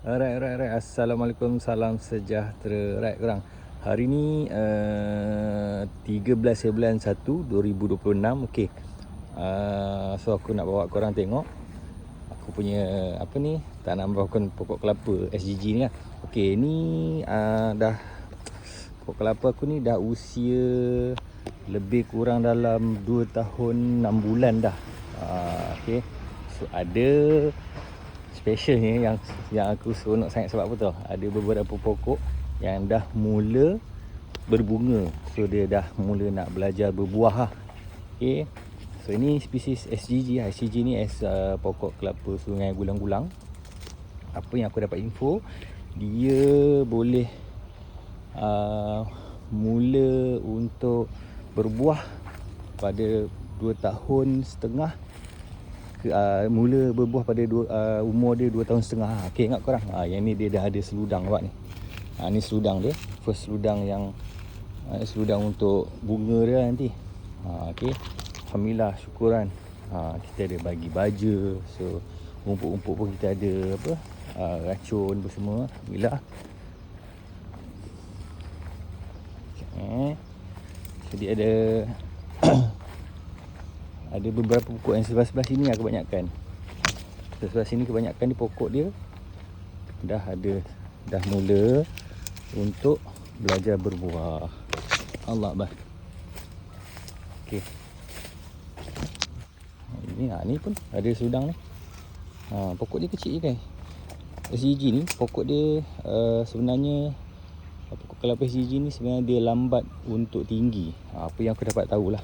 Alright. Assalamualaikum, salam sejahtera. Alright korang. Hari ni 13 bulan 1 2026. Okey. So aku nak bawa korang tengok aku punya apa ni, tanam pokok kelapa SGG ni lah. Okey, ni dah pokok kelapa aku ni dah usia lebih kurang dalam 2 tahun 6 bulan dah. Okey. So ada specialnya yang aku seronok sangat sebab apa tau? Ada beberapa pokok yang dah mula berbunga. So dia dah mula nak belajar berbuah lah. Okay. So ini spesies SGG lah. SGG ni pokok kelapa sungai gulang-gulang. Apa yang aku dapat info, dia boleh mula untuk berbuah pada 2 tahun setengah. Mula berbuah pada umur dia 2 tahun setengah. Okey, ingat korang? Yang ni dia dah ada seludang nampak ni. Ni seludang dia. First seludang yang seludang untuk bunga dia nanti. Okey. Alhamdulillah, syukuran. Kita ada bagi baja. So rumput-rumput pun kita ada apa? Racun apa semua. Alhamdulillah. Jadi ada ada beberapa pokok yang sebelah-sebelah sini lah kebanyakan. Sebelah sini kebanyakan di pokok dia dah mula untuk belajar berbuah. Allah bah. Okey. Ni pun ada seludang ni. Pokok dia kecil je kan. SGG ni pokok dia sebenarnya pokok kelapa SGG ni sebenarnya dia lambat untuk tinggi. Apa yang aku dapat tahulah.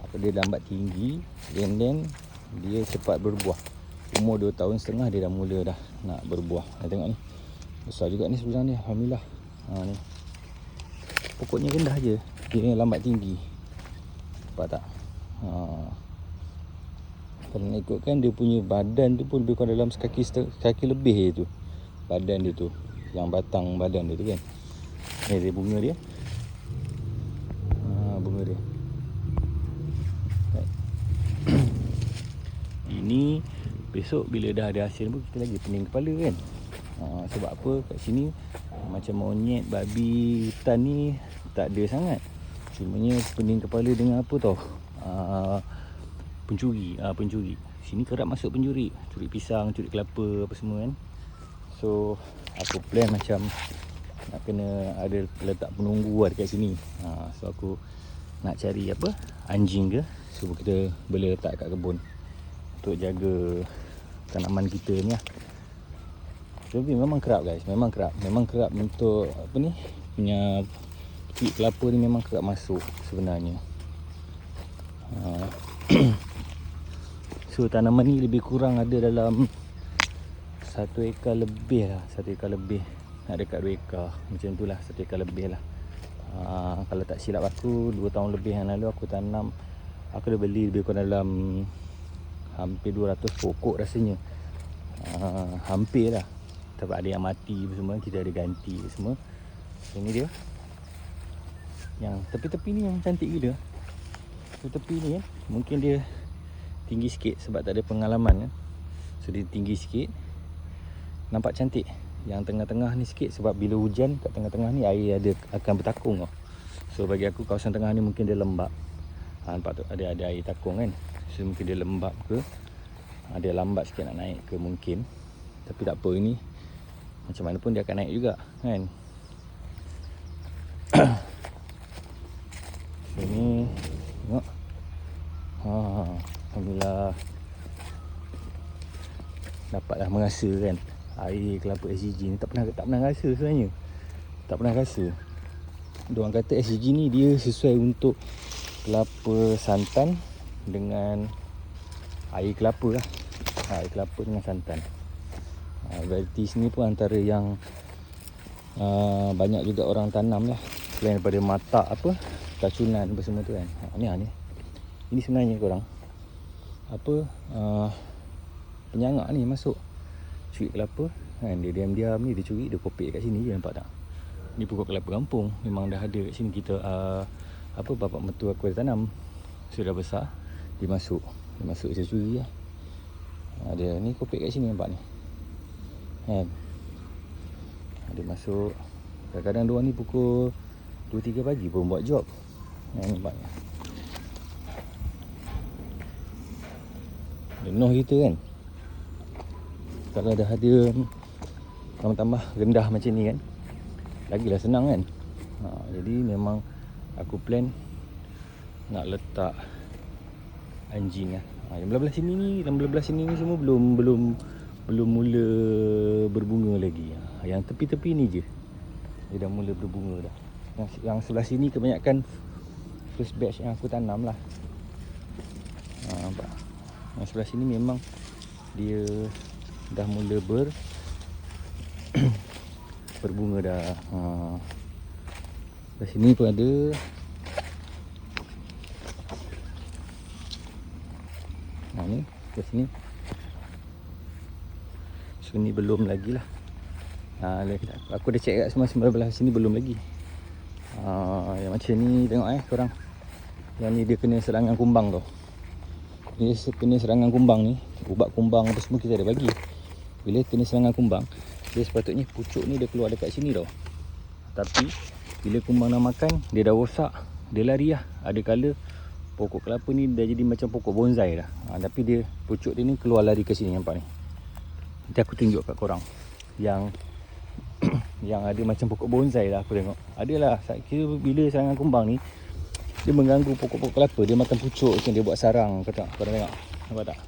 Dia lambat tinggi, then dia cepat berbuah. Umur 2 tahun setengah dia dah mula dah nak berbuah. Tengok ni. Besar juga ni seludang ni, alhamdulillah. Ni. Pokoknya rendah je, dia lambat tinggi. Nampak tak? Kalau nak ikutkan dia punya badan tu pun lebih kurang dalam sekaki lebih je tu. Badan dia tu, yang batang badan dia tu kan. Ni dia bunga dia. Bunga dia. Ini besok bila dah ada hasil pun kita lagi pening kepala kan. Sebab apa, kat sini macam monyet, babi hutan ni tak ada sangat. Cumanya pening kepala dengan apa tau, pencuri. Sini kerap masuk pencuri, curi pisang, curi kelapa apa semua kan. So aku plan macam nak kena ada letak penunggu lah dekat sini. So aku nak cari apa, anjing ke, so kita boleh letak kat kebun untuk jaga tanaman kita ni lah. Tapi memang kerap guys, memang kerap untuk apa ni, punya kulit kelapa ni memang kerap masuk sebenarnya. So tanaman ni lebih kurang ada dalam 1 ekar lebih lah. 1 ekar lebih, nak dekat 2 ekar macam tu lah, 1 ekar lebih lah. Kalau tak silap aku 2 tahun lebih yang lalu aku tanam, aku dah beli lebih kurang dalam hampir 200 pokok rasanya. Hampir lah. Tapi ada yang mati semua, kita ada ganti semua. Ini dia. Yang tepi-tepi ni yang cantik gila. Tepi ni kan, mungkin dia tinggi sikit sebab tak ada pengalaman kan. So dia tinggi sikit, nampak cantik. Yang tengah-tengah ni sikit sebab bila hujan kat tengah-tengah ni air akan bertakung tau. So bagi aku kawasan tengah ni mungkin dia lembab. Nampak tu ada air takung kan. So mungkin dia lembab ke, dia lambat sikit nak naik ke mungkin. Tapi tak apa, ini macam mana pun dia akan naik juga kan. Ini tengok. Alhamdulillah dapatlah merasa kan air kelapa SGG ni. Tak pernah rasa sebenarnya. Tak pernah rasa. Diorang kata SGG ni dia sesuai untuk kelapa santan dengan air kelapa lah. Air kelapa dengan santan. Varieties ni pun antara yang banyak juga orang tanam lah. Selain daripada matak apa, kacunan apa semua tu kan. Ni. Ini sebenarnya korang apa, penyangak ni masuk curi kelapa kan. Dia diam-diam ni dia curi, dia kopek kat sini je, nampak tak? Ni pokok kelapa kampung, memang dah ada kat sini. Kita apa, bapak mertua aku dah tanam. Sudah besar, dia masuk dia curi lah. Dia ni kopek kat sini, nampak ni kan. Adik masuk. Kadang-kadang diorang ni pukul 2-3 pagi pun buat job. Nampak ni. Jenuh kita kan. Kalau dah ada tambah-tambah rendah macam ni kan, lagilah senang kan. Jadi memang aku plan nak letak anjing lah. Yang belah-belah sini ni semua belum mula berbunga lagi. Yang tepi-tepi ni je dia dah mula berbunga dah. Yang sebelah sini kebanyakan first batch yang aku tanam lah. Nampak. Yang sebelah sini memang dia dah mula berbunga dah. Sebelah sini pun ada. Ni sebelah sini. Sini belum lagi lah. Aku dah check kat semua sebelah sini belum lagi. Yang macam ni tengok korang. Yang ni dia kena serangan kumbang tau. Dia kena serangan kumbang ni, ubat kumbang apa semua kita ada bagi. Bila kena serangan kumbang, dia sepatutnya pucuk ni dia keluar dekat sini tau. Tapi bila kumbang dah makan, dia dah rosak, dia lari lah. Ada kala pokok kelapa ni dah jadi macam pokok bonsai dah. Tapi dia pucuk dia ni keluar lari ke sini, nampak ni. Nanti aku tunjuk kat korang yang yang ada macam pokok bonsai lah aku tengok. Adalah, kira bila serangan kumbang ni dia mengganggu pokok-pokok kelapa, dia makan pucuk macam dia buat sarang. Korang tengok, nampak tak?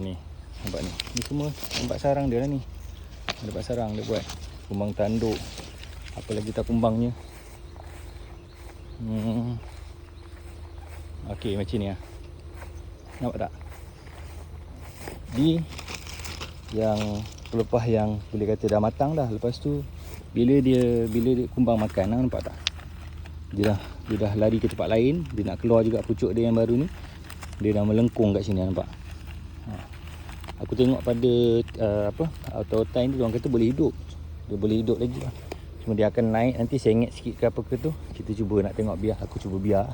Ni, nampak ni. Ni semua nampak sarang dia lah ni. Nampak sarang dia buat. Kumbang tanduk. Apa lagi tak kumbangnya. Okey, macam ni lah. Nampak tak? Di yang pelepah yang boleh kata dah matang dah. Lepas tu bila dia kumbang makan, nampak tak? Dia dah lari ke tempat lain. Dia nak keluar juga pucuk dia yang baru ni. Dia dah melengkung kat sini, nampak? Aku tengok pada auto-time tu, orang kata boleh hidup. Dia boleh hidup lagi lah. Cuma dia akan naik nanti sengit sikit ke apa ke tu. Kita cuba nak tengok, biar aku cuba biar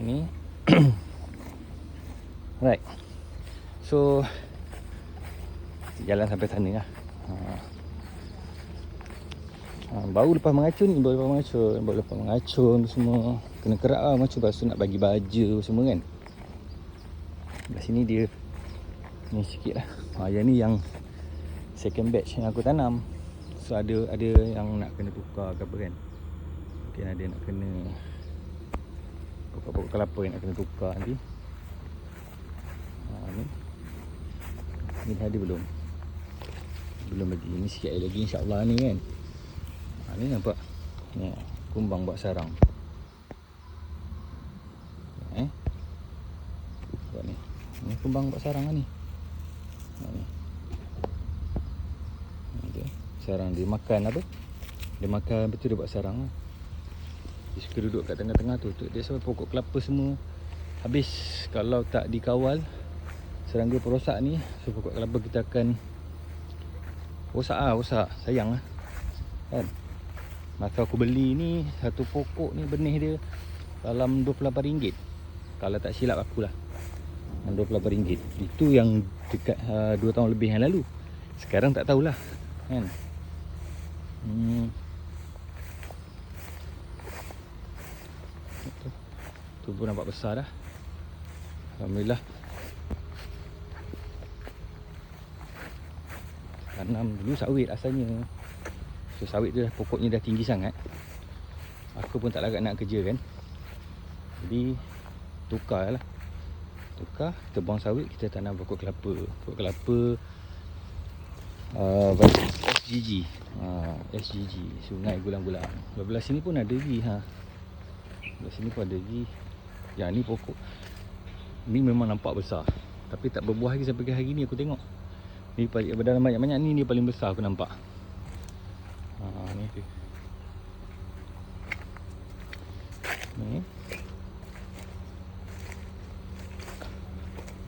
sini. Right. So jalan sampai sana lah. Baru lepas mengacun semua. Kena kerak lah macam. Lepas tu nak bagi baja semua kan. Kat sini dia ni sikit lah. Yang ni yang second batch yang aku tanam. So ada yang nak kena tukar ke apa kan. Mungkin ada nak kena pokok-pokok kelapa yang nak kena tukar nanti. Ni dah ada belum? Belum lagi. Ni sikit lagi insyaAllah ni kan. Ni nampak ni, kumbang buat sarang. Buat ni. Ni kumbang buat sarang lah ni. Ni. Okay. Sarang dia makan apa? Dia makan betul, dia buat sarang lah. Dia suka duduk kat tengah-tengah tu. Dia sebab pokok kelapa semua habis kalau tak dikawal serangga perosak ni. So pokok kelapa kita akan rosak. Sayang lah kan. Masa aku beli ni, satu pokok ni benih dia dalam RM28. Kalau tak silap aku lah, RM28. Itu yang dekat 2 tahun lebih yang lalu. Sekarang tak tahulah kan. Tu pun nampak besar dah. Alhamdulillah. Tanam dulu sawit asalnya. So sawit tu dah, pokoknya dah tinggi sangat. Aku pun tak larat nak kerja kan. Jadi tukar lah. Kita buang sawit, kita tanam pokok kelapa. Pokok kelapa SGG. SGG, Sungai Gulang-Gulang. Belah sini pun ada lagi. Belah sini pun ada lagi. Yang ni pokok ni memang nampak besar, tapi tak berbuah lagi sampai ke hari ni aku tengok. Ni dalam banyak-banyak ni dia paling besar aku nampak. Ni tu. Ni.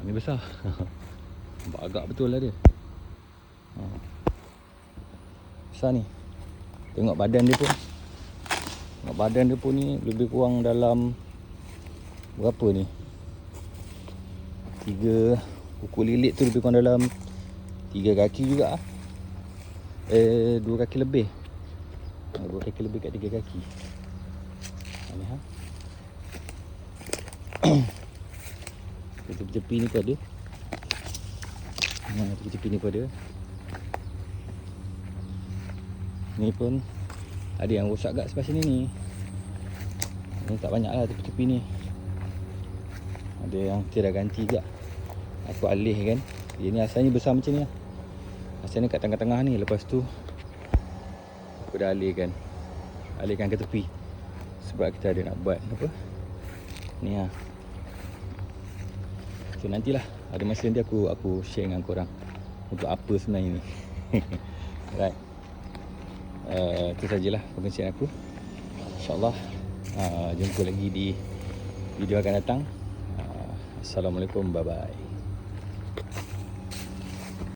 Ni besar. Nampak agak betul lah dia. Besar ni. Tengok badan dia pun. Tengok badan dia pun ni lebih kurang dalam berapa ni? 3 kuku lilit tu lebih kurang dalam 3 kaki juga. 2 kaki lebih. 2 kaki lebih kat 3 kaki. Ni ha. Tepi-tepi ni pun ada. Tepi-tepi ni pun ada. Ni pun ada yang rosak kat sebelah sini ni. Ni tak banyak lah tepi-tepi ni. Ada yang kita dah ganti juga. Aku alih kan. Dia ni asalnya besar macam ni lah. Asalnya kat tengah-tengah ni. Lepas tu aku dah alihkan ke tepi. Sebab kita ada nak buat apa ni lah. So nantilah, ada masa nanti aku share dengan korang untuk apa sebenarnya ni. Right. Itu sajalah perkongsian aku. InsyaAllah jumpa lagi di video akan datang. Assalamualaikum, bye bye.